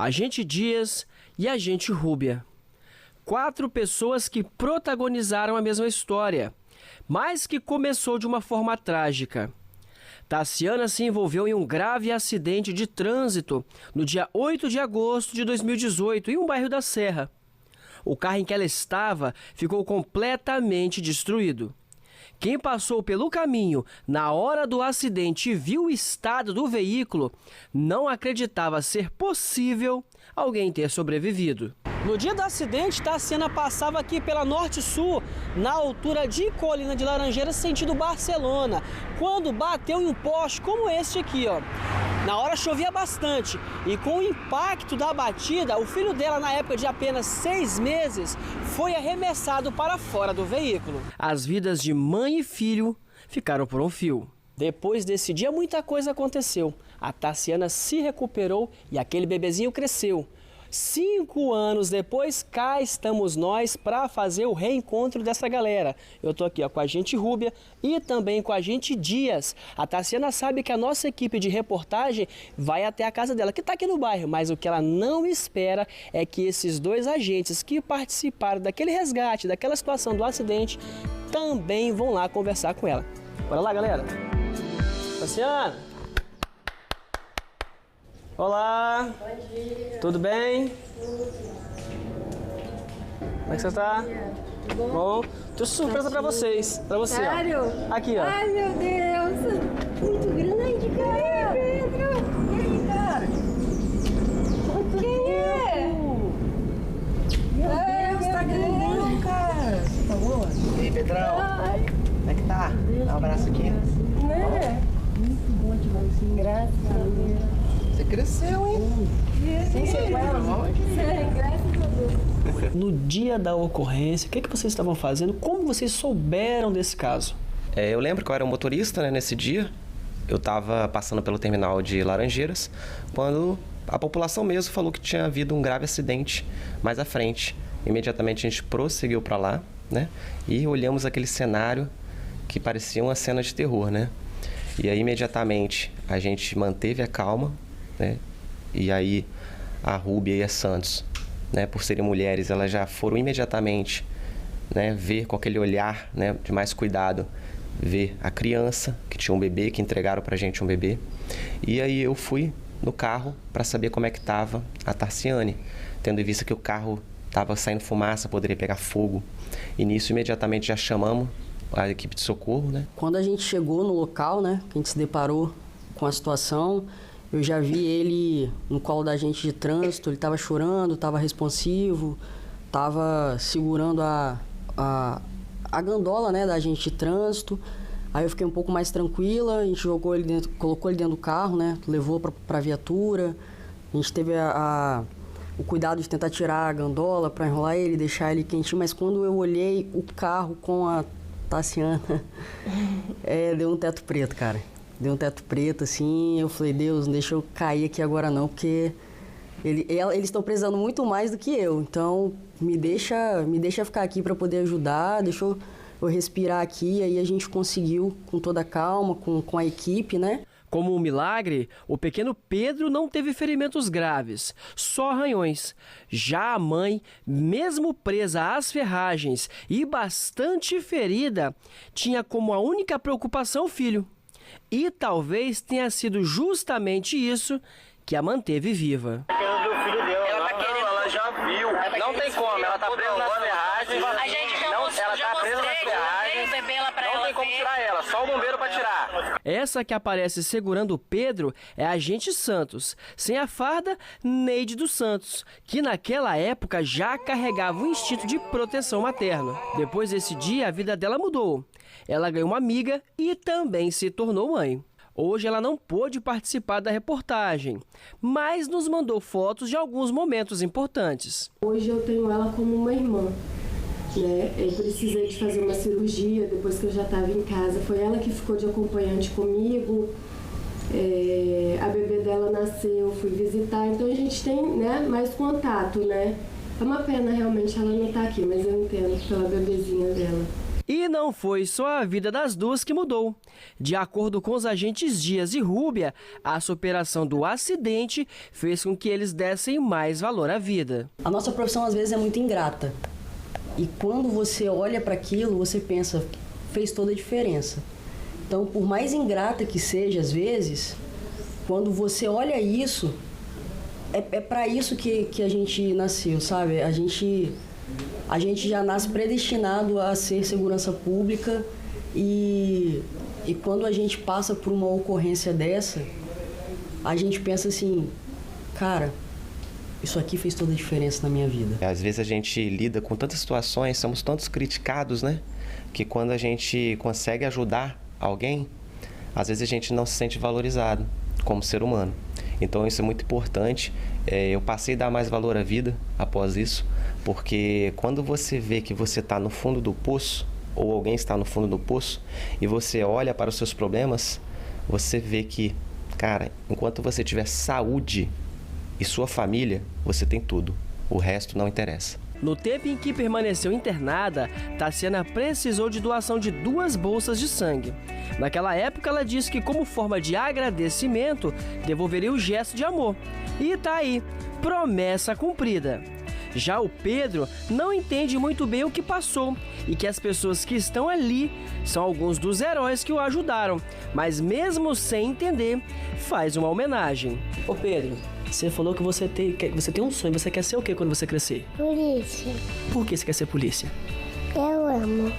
Agente Dias e Agente Rúbia. 4 pessoas que protagonizaram a mesma história, mas que começou de uma forma trágica. Tassiana se envolveu em um grave acidente de trânsito no dia 8 de agosto de 2018, em um bairro da Serra. O carro em que ela estava ficou completamente destruído. Quem passou pelo caminho na hora do acidente e viu o estado do veículo não acreditava ser possível alguém ter sobrevivido. No dia do acidente, Tassiana passava aqui pela Norte-Sul, na altura de Colina de Laranjeiras, sentido Barcelona, quando bateu em um poste como este aqui, ó. Na hora chovia bastante e com o impacto da batida, o filho dela, na época de apenas 6 meses, foi arremessado para fora do veículo. As vidas de mãe e filho ficaram por um fio. Depois desse dia, muita coisa aconteceu. A Tassiana se recuperou e aquele bebezinho cresceu. 5 anos depois, cá estamos nós para fazer o reencontro dessa galera. Eu tô aqui com a Agente Rúbia e também com a Agente Dias. A Tassiana sabe que a nossa equipe de reportagem vai até a casa dela, que está aqui no bairro, mas o que ela não espera é que esses 2 agentes que participaram daquele resgate, daquela situação do acidente, também vão lá conversar com ela. Bora lá, galera! Tassiana! Olá! Bom dia! Tudo bem? Tudo. Como é que você tá? Tudo bom? Bom, trouxe surpresa pra vocês. Pra você, Sério? ó. Aqui, ó. Ai, meu Deus! Muito grande, cara! Pedro! E aí, cara? Quem é? Meu Deus, tá grandão, cara! Tá boa? E aí, Pedrão? Ai, Como é que tá? Dá um abraço aqui. né? Muito bom demais. Graças a Deus. Você cresceu, hein? Sim, graças a Deus. No dia da ocorrência, o que vocês estavam fazendo? Como vocês souberam desse caso? Eu lembro que eu era um motorista, né, nesse dia. Eu estava passando pelo terminal de Laranjeiras, quando a população mesmo falou que tinha havido um grave acidente mais à frente. Imediatamente a gente prosseguiu para lá, né, e olhamos aquele cenário que parecia uma cena de terror, né? E aí, imediatamente, a gente manteve a calma, né? E aí, a Rúbia e a Santos, né, por serem mulheres, elas já foram imediatamente, né, ver com aquele olhar, né, de mais cuidado, ver a criança, que tinha um bebê, que entregaram pra gente um bebê. E aí eu fui no carro para saber como é que estava a Tassiane, tendo em vista que o carro estava saindo fumaça, poderia pegar fogo. E nisso, imediatamente, já chamamos a equipe de socorro, né? Quando a gente chegou no local, né, que a gente se deparou com a situação, eu já vi ele no colo da agente de trânsito, ele estava chorando, estava responsivo, estava segurando a gandola, né, da agente de trânsito. Aí eu fiquei um pouco mais tranquila, a gente jogou ele dentro, colocou ele dentro do carro, né, levou para a viatura. A gente teve o cuidado de tentar tirar a gandola para enrolar ele, deixar ele quentinho, mas quando eu olhei o carro com a Tassiana, deu um teto preto, cara. Deu um teto preto, assim, eu falei, Deus, não deixa eu cair aqui agora não, porque eles estão precisando muito mais do que eu. Então, me deixa ficar aqui para poder ajudar, deixa eu respirar aqui. Aí a gente conseguiu, com toda a calma, com a equipe, né? Como um milagre, o pequeno Pedro não teve ferimentos graves, só arranhões. Já a mãe, mesmo presa às ferragens e bastante ferida, tinha como a única preocupação o filho. E talvez tenha sido justamente isso que a manteve viva. Ela já viu. Não tem como, ela tá presa nas ferragens. A gente já mostrei, o bebê lá pra ela. Não tem como tirar ela, só o bombeiro pra tirar. Essa que aparece segurando o Pedro é a agente Santos, sem a farda, Neide dos Santos, que naquela época já carregava o instinto de proteção materna. Depois desse dia, a vida dela mudou. Ela ganhou uma amiga e também se tornou mãe. Hoje ela não pôde participar da reportagem, mas nos mandou fotos de alguns momentos importantes. Hoje eu tenho ela como uma irmã, né? Eu precisei de fazer uma cirurgia depois que eu já estava em casa. Foi ela que ficou de acompanhante comigo. A bebê dela nasceu, fui visitar, então a gente tem, né, mais contato, né? É uma pena realmente ela não estar aqui, mas eu entendo pela bebezinha dela. E não foi só a vida das duas que mudou. De acordo com os agentes Dias e Rúbia, a superação do acidente fez com que eles dessem mais valor à vida. A nossa profissão às vezes é muito ingrata. E quando você olha para aquilo, você pensa, fez toda a diferença. Então, por mais ingrata que seja às vezes, quando você olha isso, é para isso que a gente nasceu, sabe? A gente já nasce predestinado a ser segurança pública e quando a gente passa por uma ocorrência dessa, a gente pensa assim, cara, isso aqui fez toda a diferença na minha vida. Às vezes a gente lida com tantas situações, somos tantos criticados, né? Que quando a gente consegue ajudar alguém, às vezes a gente não se sente valorizado como ser humano. Então isso é muito importante. Eu passei a dar mais valor à vida após isso, porque quando você vê que você está no fundo do poço, ou alguém está no fundo do poço, e você olha para os seus problemas, você vê que, cara, enquanto você tiver saúde e sua família, você tem tudo. O resto não interessa. No tempo em que permaneceu internada, Tassiana precisou de doação de 2 bolsas de sangue. Naquela época, ela disse que, como forma de agradecimento, devolveria o gesto de amor. E tá aí, promessa cumprida. Já o Pedro não entende muito bem o que passou e que as pessoas que estão ali são alguns dos heróis que o ajudaram, mas mesmo sem entender, faz uma homenagem. Ô Pedro, você falou que você tem um sonho, você quer ser o quê quando você crescer? Polícia. Por que você quer ser polícia? Eu amo.